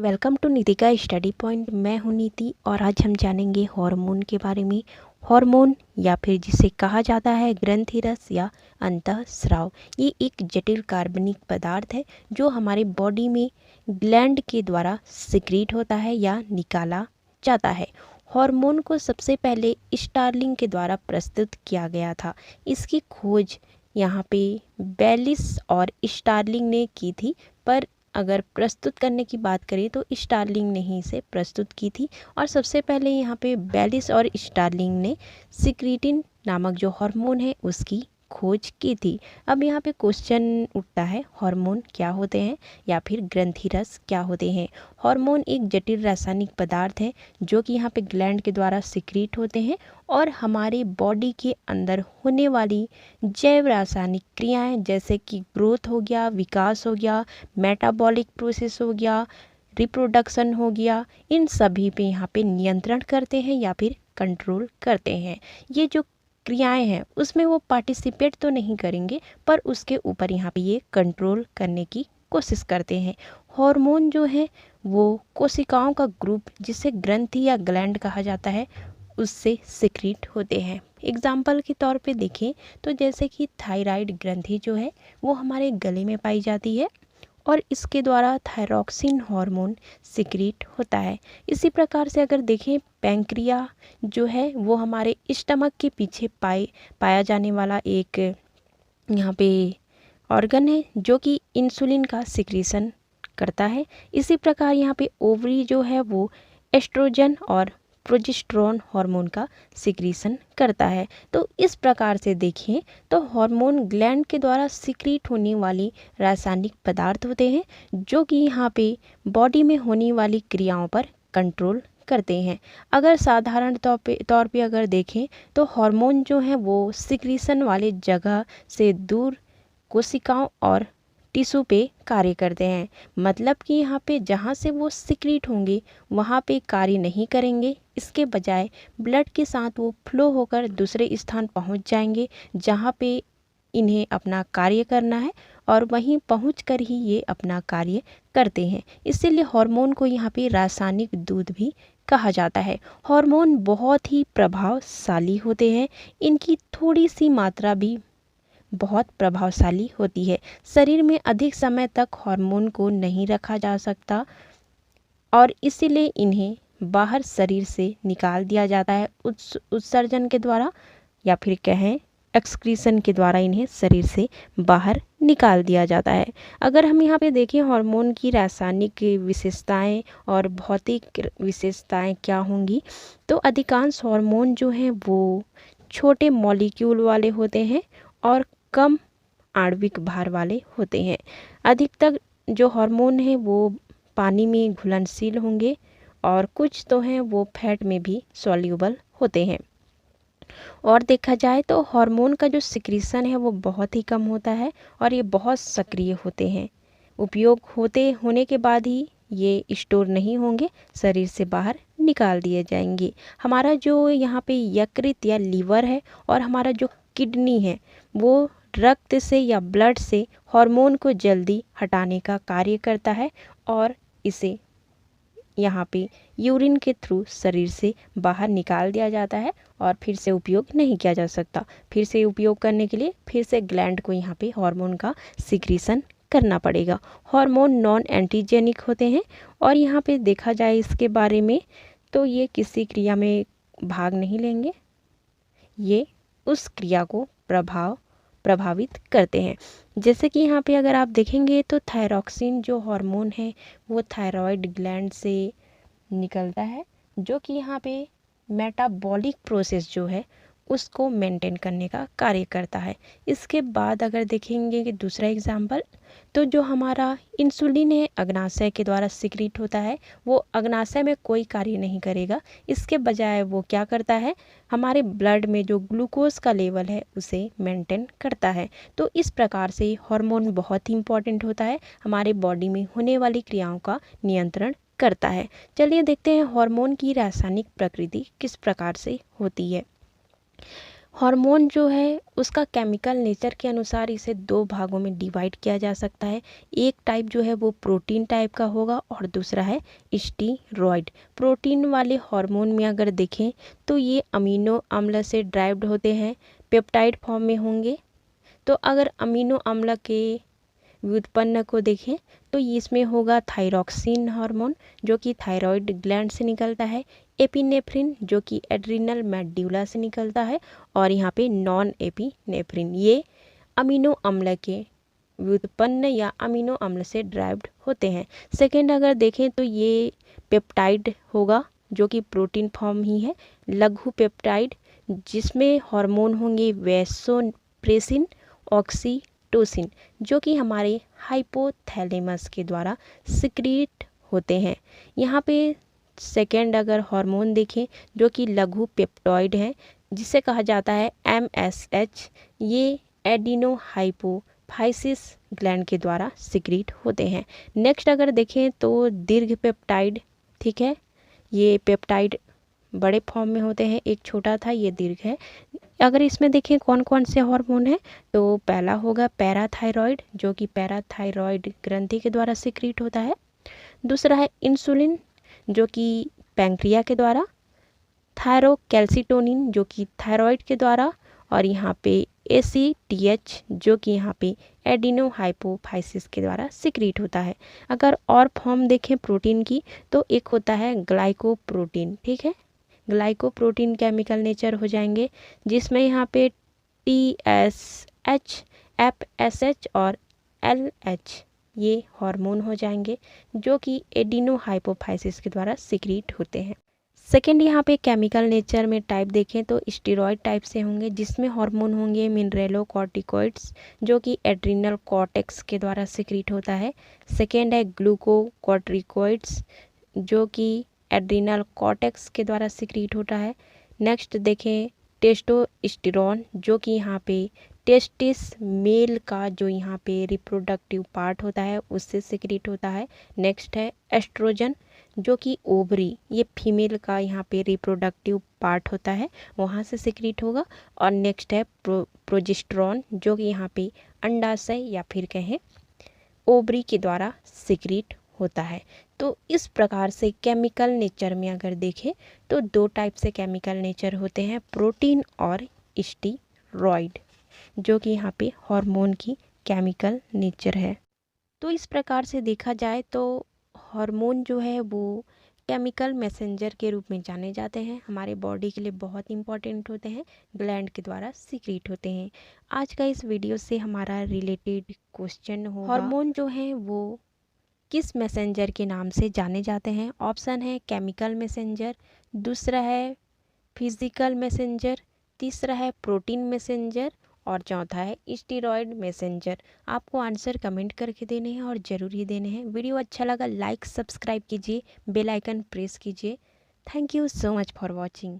Welcome to Nitika study point. मैं हूं नीति और आज हम जानेंगे हार्मोन के बारे में। हार्मोन या फिर जिसे कहा जाता है ग्रंथिरस या अंतःस्राव, ये एक जटिल कार्बनिक पदार्थ है जो हमारे बॉडी में ग्लैंड के द्वारा सिक्रीट होता है या निकाला जाता है। हार्मोन को सबसे पहले स्टार्लिंग के द्वारा प्रस्तुत किया गया था। इसकी खोज यहाँ पे बेलिस और स्टार्लिंग ने की थी, पर अगर प्रस्तुत करने की बात करें तो स्टार्लिंग ने ही इसे प्रस्तुत की थी। और सबसे पहले यहाँ पे बेलिस और स्टार्लिंग ने सिक्रीटिन नामक जो हार्मोन है उसकी खोज की थी। अब यहाँ पे क्वेश्चन उठता है, हार्मोन क्या होते हैं या फिर ग्रंथिरस क्या होते हैं। हार्मोन एक जटिल रासायनिक पदार्थ है जो कि यहाँ पे ग्लैंड के द्वारा सिक्रीट होते हैं और हमारे बॉडी के अंदर होने वाली जैव रासायनिक क्रियाएं जैसे कि ग्रोथ हो गया, विकास हो गया, मेटाबॉलिक प्रोसेस हो गया, रिप्रोडक्शन हो गया, इन सभी पे यहाँ पे नियंत्रण करते हैं या फिर कंट्रोल करते हैं। ये जो क्रियाएं हैं उसमें वो पार्टिसिपेट तो नहीं करेंगे, पर उसके ऊपर यहाँ पे ये कंट्रोल करने की कोशिश करते हैं। हार्मोन जो है वो कोशिकाओं का ग्रुप जिसे ग्रंथि या ग्लैंड कहा जाता है उससे सिक्रीट होते हैं। एग्जाम्पल के तौर पे देखें तो जैसे कि थायराइड ग्रंथि जो है वो हमारे गले में पाई जाती है और इसके द्वारा थायरॉक्सिन हार्मोन सिक्रीट होता है। इसी प्रकार से अगर देखें पैंक्रिया जो है वो हमारे स्टमक के पीछे पाया जाने वाला एक यहाँ पे ऑर्गन है जो कि इंसुलिन का सिक्रीशन करता है। इसी प्रकार यहाँ पे ओवरी जो है वो एस्ट्रोजन और प्रोजेस्टेरोन हार्मोन का सिक्रीशन करता है। तो इस प्रकार से देखें तो हार्मोन ग्लैंड के द्वारा सिक्रीट होने वाली रासायनिक पदार्थ होते हैं जो कि यहाँ पे बॉडी में होने वाली क्रियाओं पर कंट्रोल करते हैं। अगर साधारण तौर पे अगर देखें तो हार्मोन जो है वो सिक्रीशन वाले जगह से दूर कोशिकाओं और टिश्यू पे कार्य करते हैं। मतलब कि यहाँ पे जहाँ से वो सिक्रीट होंगे वहाँ पे कार्य नहीं करेंगे, इसके बजाय ब्लड के साथ वो फ्लो होकर दूसरे स्थान पहुँच जाएंगे जहाँ पे इन्हें अपना कार्य करना है और वहीं पहुँचकर ही ये अपना कार्य करते हैं। इसीलिए हार्मोन को यहाँ पे रासायनिक दूध भी कहा जाता है। हार्मोन बहुत ही प्रभावशाली होते हैं, इनकी थोड़ी सी मात्रा भी बहुत प्रभावशाली होती है। शरीर में अधिक समय तक हार्मोन को नहीं रखा जा सकता और इसीलिए इन्हें बाहर शरीर से निकाल दिया जाता है उत्सर्जन के द्वारा, या फिर कहें एक्सक्रीशन के द्वारा इन्हें शरीर से बाहर निकाल दिया जाता है। अगर हम यहाँ पे देखें हार्मोन की रासायनिक विशेषताएं और भौतिक विशेषताएं क्या होंगी, तो अधिकांश हार्मोन जो हैं वो छोटे मॉलिक्यूल वाले होते हैं और कम आणविक भार वाले होते हैं। अधिकतर जो हार्मोन हैं वो पानी में घुलनशील होंगे और कुछ तो हैं वो फैट में भी सॉल्यूबल होते हैं। और देखा जाए तो हार्मोन का जो सिक्रीशन है वो बहुत ही कम होता है और ये बहुत सक्रिय होते हैं। उपयोग होने के बाद ही ये स्टोर नहीं होंगे, शरीर से बाहर निकाल दिए जाएंगे। हमारा जो यहाँ पे यकृत या लीवर है और हमारा जो किडनी है वो रक्त से या ब्लड से हार्मोन को जल्दी हटाने का कार्य करता है और इसे यहाँ पे यूरिन के थ्रू शरीर से बाहर निकाल दिया जाता है और फिर से उपयोग नहीं किया जा सकता। फिर से उपयोग करने के लिए फिर से ग्लैंड को यहाँ पे हार्मोन का सिक्रीशन करना पड़ेगा। हार्मोन नॉन एंटीजेनिक होते हैं और यहाँ पे देखा जाए इसके बारे में तो ये किसी क्रिया में भाग नहीं लेंगे, ये उस क्रिया को प्रभावित करते हैं। जैसे कि यहाँ पे अगर आप देखेंगे तो थायरॉक्सिन जो हार्मोन है वो थायराइड ग्लैंड से निकलता है जो कि यहाँ पे मेटाबॉलिक प्रोसेस जो है उसको मेंटेन करने का कार्य करता है। इसके बाद अगर देखेंगे कि दूसरा एग्जाम्पल, तो जो हमारा इंसुलिन है अग्नाशय के द्वारा सिक्रीट होता है, वो अग्नाशय में कोई कार्य नहीं करेगा, इसके बजाय वो क्या करता है, हमारे ब्लड में जो ग्लूकोज का लेवल है उसे मेंटेन करता है। तो इस प्रकार से हार्मोन बहुत ही इंपॉर्टेंट होता है, हमारे बॉडी में होने वाली क्रियाओं का नियंत्रण करता है। चलिए देखते हैं हार्मोन की रासायनिक प्रकृति किस प्रकार से होती है। हार्मोन जो है उसका केमिकल नेचर के अनुसार इसे दो भागों में डिवाइड किया जा सकता है। एक टाइप जो है वो प्रोटीन टाइप का होगा और दूसरा है स्टीरॉयड। प्रोटीन वाले हार्मोन में अगर देखें तो ये अमीनो अम्ल से ड्राइव्ड होते हैं, पेप्टाइड फॉर्म में होंगे। तो अगर अमीनो अम्ल के व्युत्पन्न को देखें तो इसमें होगा थायरॉक्सिन हार्मोन जो कि थायराइड ग्लैंड से निकलता है, एपिनेफ्रिन जो कि एड्रिनल मेड्यूला से निकलता है, और यहाँ पे नॉन एपिनेफ्रिन ये अमीनो अम्ल के व्युत्पन्न या अमीनो अम्ल से ड्राइव्ड होते हैं। सेकेंड अगर देखें तो ये पेप्टाइड होगा जो कि प्रोटीन फॉर्म ही है, लघु पेप्टाइड जिसमें हार्मोन होंगे वैसोप्रेसिन, ऑक्सीटोसिन जो कि हमारे हाइपोथैलेमस के द्वारा सिक्रीट होते हैं। यहाँ पे सेकेंड अगर हार्मोन देखें जो कि लघु पेप्टॉइड है जिसे कहा जाता है MSH, ये एडिनो हाइपोफाइसिस ग्लैंड के द्वारा सिक्रीट होते हैं। नेक्स्ट अगर देखें तो दीर्घ पेप्टाइड, ठीक है, ये पेप्टाइड बड़े फॉर्म में होते हैं, एक छोटा था ये दीर्घ है। अगर इसमें देखें कौन कौन से हार्मोन हैं तो पहला होगा पैराथायरॉयड जो कि पैराथायरॉयड ग्रंथि के द्वारा सिक्रीट होता है। दूसरा है इंसुलिन जो कि पैंक्रिया के द्वारा, थायरोकैल्सिटोनिन जो कि थायराइड के द्वारा, और यहाँ पे ACTH जो कि यहाँ पे एडिनो हाइपोफाइसिस के द्वारा सिक्रीट होता है। अगर और फॉर्म देखें प्रोटीन की तो एक होता है ग्लाइकोप्रोटीन, ठीक है, ग्लाइकोप्रोटीन केमिकल नेचर हो जाएंगे जिसमें यहाँ पे TSH, FSH और LH ये हार्मोन हो जाएंगे जो कि एडिनो हाइपोफाइसिस के द्वारा सिक्रीट होते हैं। सेकेंड यहाँ पे केमिकल नेचर में टाइप देखें तो स्टेरॉयड टाइप से होंगे जिसमें हार्मोन होंगे मिनरेलोकॉर्टिकॉइड्स जो कि एड्रिनल कॉर्टेक्स के द्वारा सिक्रीट होता है। सेकेंड है ग्लूकोकॉर्टिकॉइड्स जो कि एड्रिनल कॉर्टेक्स के द्वारा सिक्रीट होता है। नेक्स्ट देखें टेस्टोस्टेरोन जो कि यहाँ पे टेस्टिस मेल का जो यहाँ पे रिप्रोडक्टिव पार्ट होता है उससे सिक्रीट होता है। नेक्स्ट है एस्ट्रोजन जो कि ओवरी, ये फीमेल का यहाँ पे रिप्रोडक्टिव पार्ट होता है वहाँ से सिक्रीट होगा। और नेक्स्ट है प्रोजेस्टेरॉन जो कि यहाँ पे अंडाशय या फिर कहें ओवरी के द्वारा सिक्रीट होता है। तो इस प्रकार से केमिकल नेचर में अगर देखें तो दो टाइप से केमिकल नेचर होते हैं, प्रोटीन और स्टीरॉयड जो कि यहाँ पे हार्मोन की केमिकल नेचर है। तो इस प्रकार से देखा जाए तो हार्मोन जो है वो केमिकल मैसेंजर के रूप में जाने जाते हैं, हमारे बॉडी के लिए बहुत इंपॉर्टेंट होते हैं, ग्लैंड के द्वारा सीक्रेट होते हैं। आज का इस वीडियो से हमारा रिलेटेड क्वेश्चन होगा हार्मोन जो है वो किस मैसेंजर के नाम से जाने जाते हैं। ऑप्शन है केमिकल मैसेंजर, दूसरा है फिजिकल मैसेंजर, तीसरा है प्रोटीन मैसेंजर और चौथा है स्टेरॉयड मैसेंजर। आपको आंसर कमेंट करके देने हैं और ज़रूर ही देने हैं। वीडियो अच्छा लगा लाइक सब्सक्राइब कीजिए, बेल आइकन प्रेस कीजिए। Thank you so much for watching.